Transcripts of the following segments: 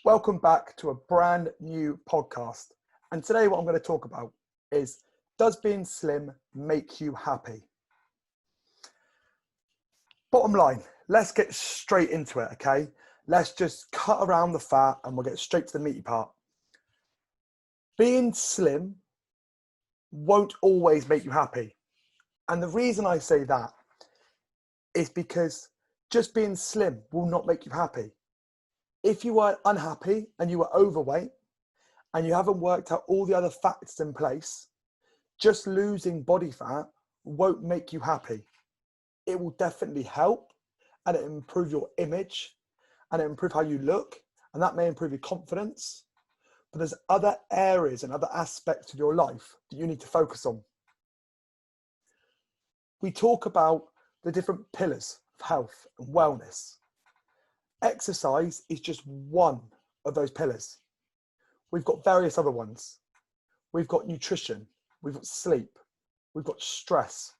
Welcome back to a brand new podcast. And today what I'm going to talk about is, does being slim make you happy? Bottom line, let's get straight into it, okay? Let's just cut around the fat and we'll get straight to the meaty part. Being slim won't always make you happy. And the reason I say that is because just being slim will not make you happy. If you are unhappy and you are overweight and you haven't worked out all the other factors in place, just losing body fat won't make you happy. It will definitely help, and it will improve your image, and it will improve how you look, and that may improve your confidence. But there's other areas and other aspects of your life that you need to focus on. We talk about the different pillars of health and wellness. Exercise is just one of those pillars. We've got various other ones. We've got nutrition, we've got sleep, we've got stress,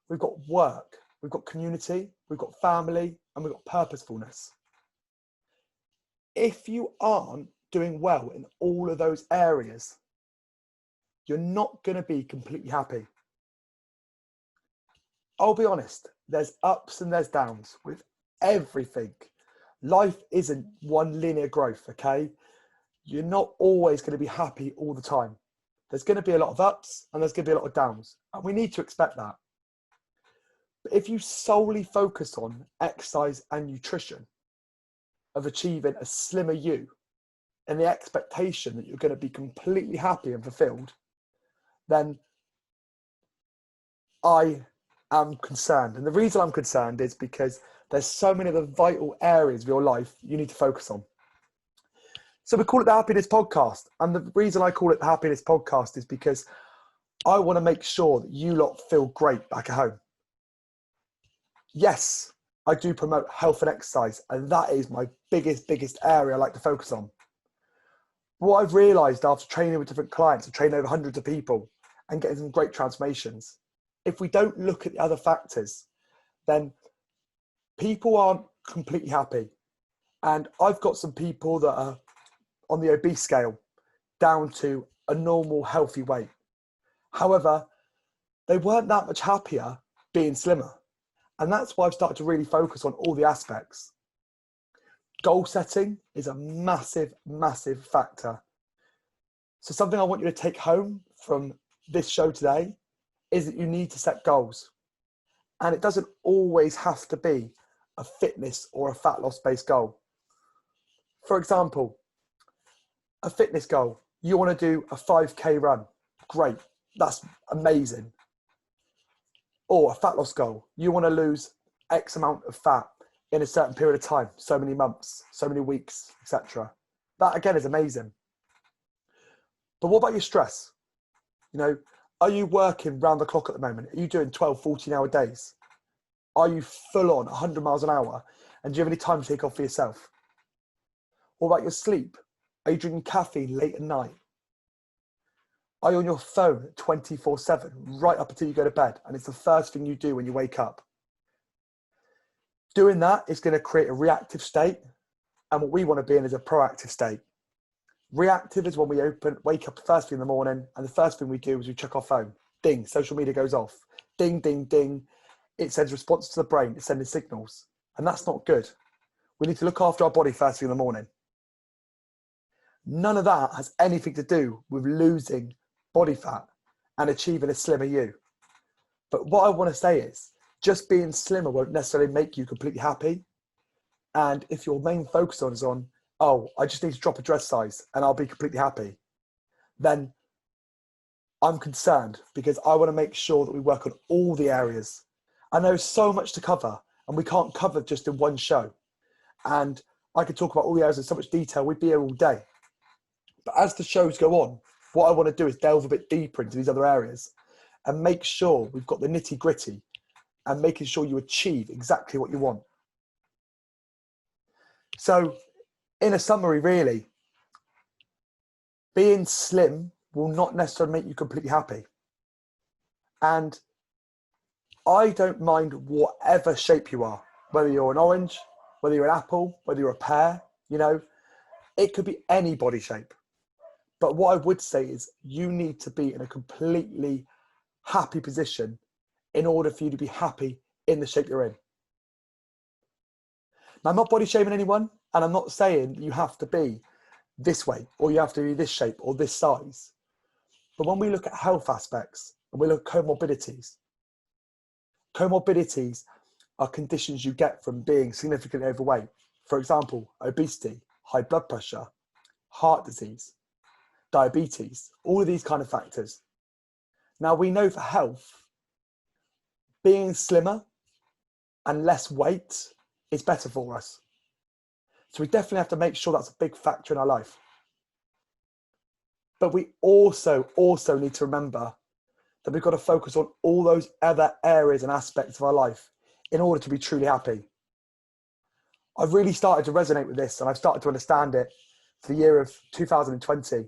we've got work, we've got community, we've got family, and we've got purposefulness. If you aren't doing well in all of those areas, you're not going to be completely happy. I'll be honest, there's ups and there's downs with everything. Life isn't one linear growth, okay? You're not always going to be happy all the time. There's going to be a lot of ups and there's going to be a lot of downs, and we need to expect that. But if you solely focus on exercise and nutrition, of achieving a slimmer you, and the expectation that you're going to be completely happy and fulfilled, then I am concerned. And the reason I'm concerned is because there's so many of the vital areas of your life you need to focus on. So we call it the Happiness Podcast. And the reason I call it the Happiness Podcast is because I want to make sure that you lot feel great back at home. Yes, I do promote health and exercise, and that is my biggest area I like to focus on. What I've realized after training with different clients, I've trained over hundreds of people and getting some great transformations. If we don't look at the other factors, then people aren't completely happy. And I've got some people that are on the obese scale down to a normal, healthy weight. However, they weren't that much happier being slimmer. And that's why I've started to really focus on all the aspects. Goal setting is a massive factor. So something I want you to take home from this show today is that you need to set goals. And it doesn't always have to be a fitness or a fat loss based goal. For example, a fitness goal, you want to do a 5K run. Great, that's amazing. Or a fat loss goal, you want to lose X amount of fat in a certain period of time, so many months, so many weeks, etc. That again is amazing. But what about your stress? You know, are you working round the clock at the moment? Are you doing 12, 14-hour days? Are you full on 100 miles an hour? And do you have any time to take off for yourself? What about your sleep? Are you drinking caffeine late at night? Are you on your phone 24/7, right up until you go to bed? And it's the first thing you do when you wake up. Doing that is going to create a reactive state. And what we want to be in is a proactive state. Reactive is when we wake up first thing in the morning, and the first thing we do is we check our phone. Ding, social media goes off. Ding, ding, ding. It sends response to the brain. It's sending signals. And that's not good. We need to look after our body first thing in the morning. None of that has anything to do with losing body fat and achieving a slimmer you. But what I want to say is, just being slimmer won't necessarily make you completely happy. And if your main focus is on, oh, I just need to drop a dress size and I'll be completely happy, then I'm concerned, because I want to make sure that we work on all the areas. And there's so much to cover, and we can't cover just in one show. And I could talk about all the areas in so much detail, we'd be here all day. But as the shows go on, what I want to do is delve a bit deeper into these other areas and make sure we've got the nitty gritty and making sure you achieve exactly what you want. So in a summary, really, being slim will not necessarily make you completely happy. And I don't mind whatever shape you are, whether you're an orange, whether you're an apple, whether you're a pear, you know, It could be any body shape. But what I would say is you need to be in a completely happy position in order for you to be happy in the shape you're in. Now, I'm not body shaming anyone, and I'm not saying you have to be this way or you have to be this shape or this size. But when we look at health aspects and we look at comorbidities are conditions you get from being significantly overweight. For example, obesity, high blood pressure, heart disease, diabetes, all of these kind of factors. Now, we know for health, being slimmer and less weight is better for us. So we definitely have to make sure that's a big factor in our life. But we also need to remember that we've got to focus on all those other areas and aspects of our life in order to be truly happy. I've really started to resonate with this, and I've started to understand it for the year of 2020.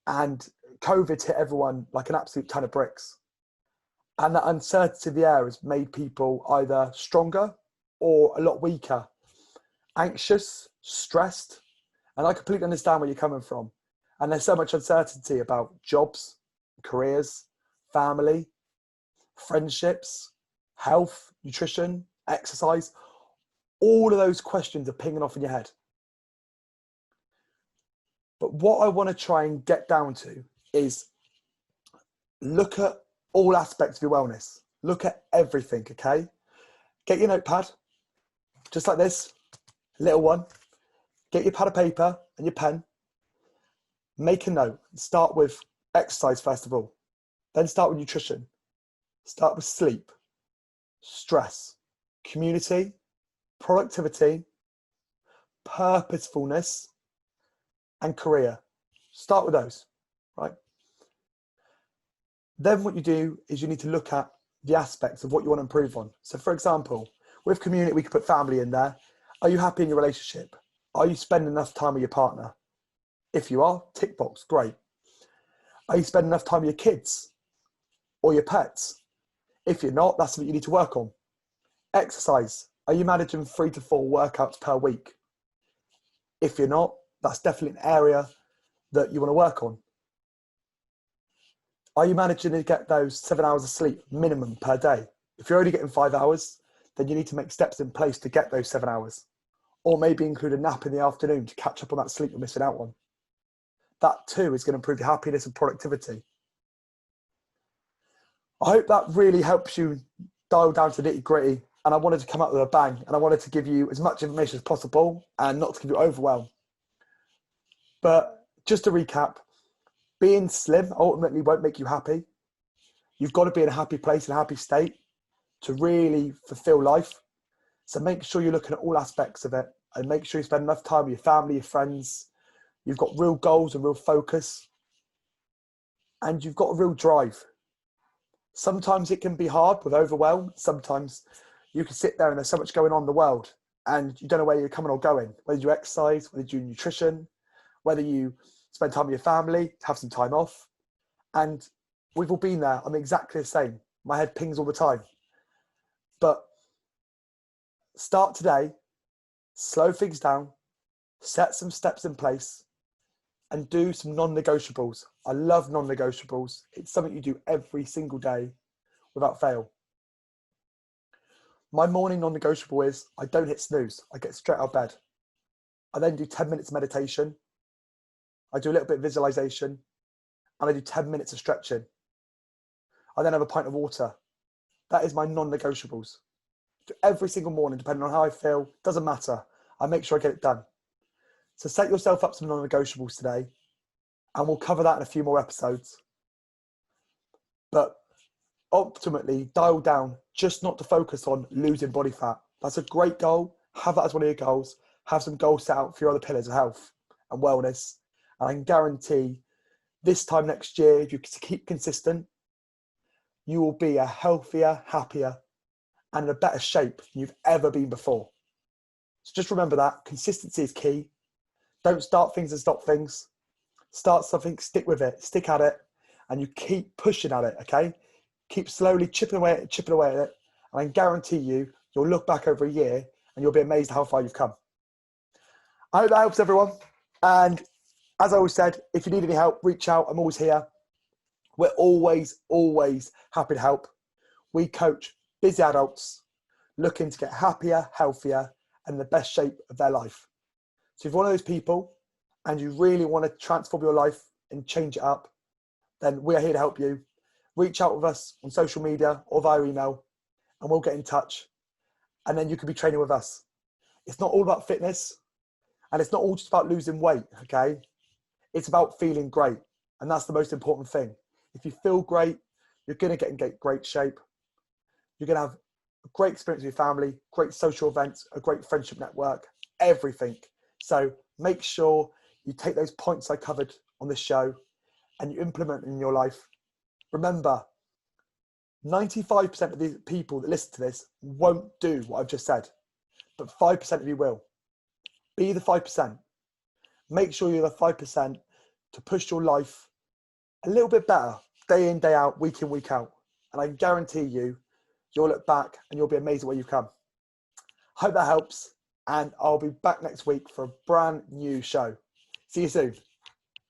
And COVID hit everyone like an absolute ton of bricks. And that uncertainty of the air has made people either stronger or a lot weaker, anxious, stressed. And I completely understand where you're coming from. And there's so much uncertainty about jobs, careers, family, friendships, health, nutrition, exercise. All of those questions are pinging off in your head. But what I want to try and get down to is look at all aspects of your wellness. Look at everything, okay? Get your notepad, just like this, little one. Get your pad of paper and your pen. Make a note. Start with exercise first of all. Then start with nutrition. Start with sleep, stress, community, productivity, purposefulness, and career. Start with those, right? Then what you do is you need to look at the aspects of what you want to improve on. So for example, with community, we could put family in there. Are you happy in your relationship? Are you spending enough time with your partner? If you are, tick box, great. Are you spending enough time with your kids or your pets? If you're not, that's something you need to work on. Exercise. Are you managing 3 to 4 workouts per week? If you're not, that's definitely an area that you want to work on. Are you managing to get those 7 hours of sleep minimum per day? If you're only getting 5 hours, then you need to make steps in place to get those 7 hours. Or maybe include a nap in the afternoon to catch up on that sleep you're missing out on. That too is going to improve your happiness and productivity. I hope that really helps you dial down to the nitty gritty. And I wanted to come up with a bang, and I wanted to give you as much information as possible and not to give you overwhelm. But just to recap, being slim ultimately won't make you happy. You've got to be in a happy place, in a happy state to really fulfill life. So make sure you're looking at all aspects of it and make sure you spend enough time with your family, your friends. You've got real goals and real focus, and you've got a real drive. Sometimes it can be hard with overwhelm. Sometimes you can sit there and there's so much going on in the world and you don't know where you're coming or going, whether you exercise, whether you do nutrition, whether you spend time with your family, have some time off. And we've all been there. I'm exactly the same. My head pings all the time. But start today, slow things down, set some steps in place, and do some non-negotiables. I love non-negotiables. It's something you do every single day without fail. My morning non-negotiable is I don't hit snooze. I get straight out of bed. I then do 10 minutes meditation. I do a little bit of visualization, and I do 10 minutes of stretching. I then have a pint of water. That is my non-negotiables. Every single morning, depending on how I feel, doesn't matter. I make sure I get it done. So set yourself up some non-negotiables today, and we'll cover that in a few more episodes. But ultimately, dial down just not to focus on losing body fat. That's a great goal. Have that as one of your goals. Have some goals set out for your other pillars of health and wellness. And I can guarantee this time next year, if you keep consistent, you will be a healthier, happier, and in a better shape than you've ever been before. So just remember that consistency is key. Don't start things and stop things. Start something, stick with it, stick at it, and you keep pushing at it, okay? Keep slowly chipping away at it, and I guarantee you'll look back over a year and you'll be amazed at how far you've come. I hope that helps everyone. And as I always said, if you need any help, reach out. I'm always here. We're always, always happy to help. We coach busy adults looking to get happier, healthier, and the best shape of their life. So if you're one of those people and you really want to transform your life and change it up, then we are here to help you. Reach out with us on social media or via email and we'll get in touch. And then you can be training with us. It's not all about fitness and it's not all just about losing weight, okay? It's about feeling great. And that's the most important thing. If you feel great, you're going to get in great shape. You're going to have a great experience with your family, great social events, a great friendship network, everything. So make sure you take those points I covered on this show and you implement in your life. Remember, 95% of the people that listen to this won't do what I've just said, but 5% of you will. Be the 5%. Make sure you're the 5% to push your life a little bit better, day in, day out, week in, week out. And I guarantee you, you'll look back and you'll be amazed at where you've come. Hope that helps. And I'll be back next week for a brand new show. See you soon.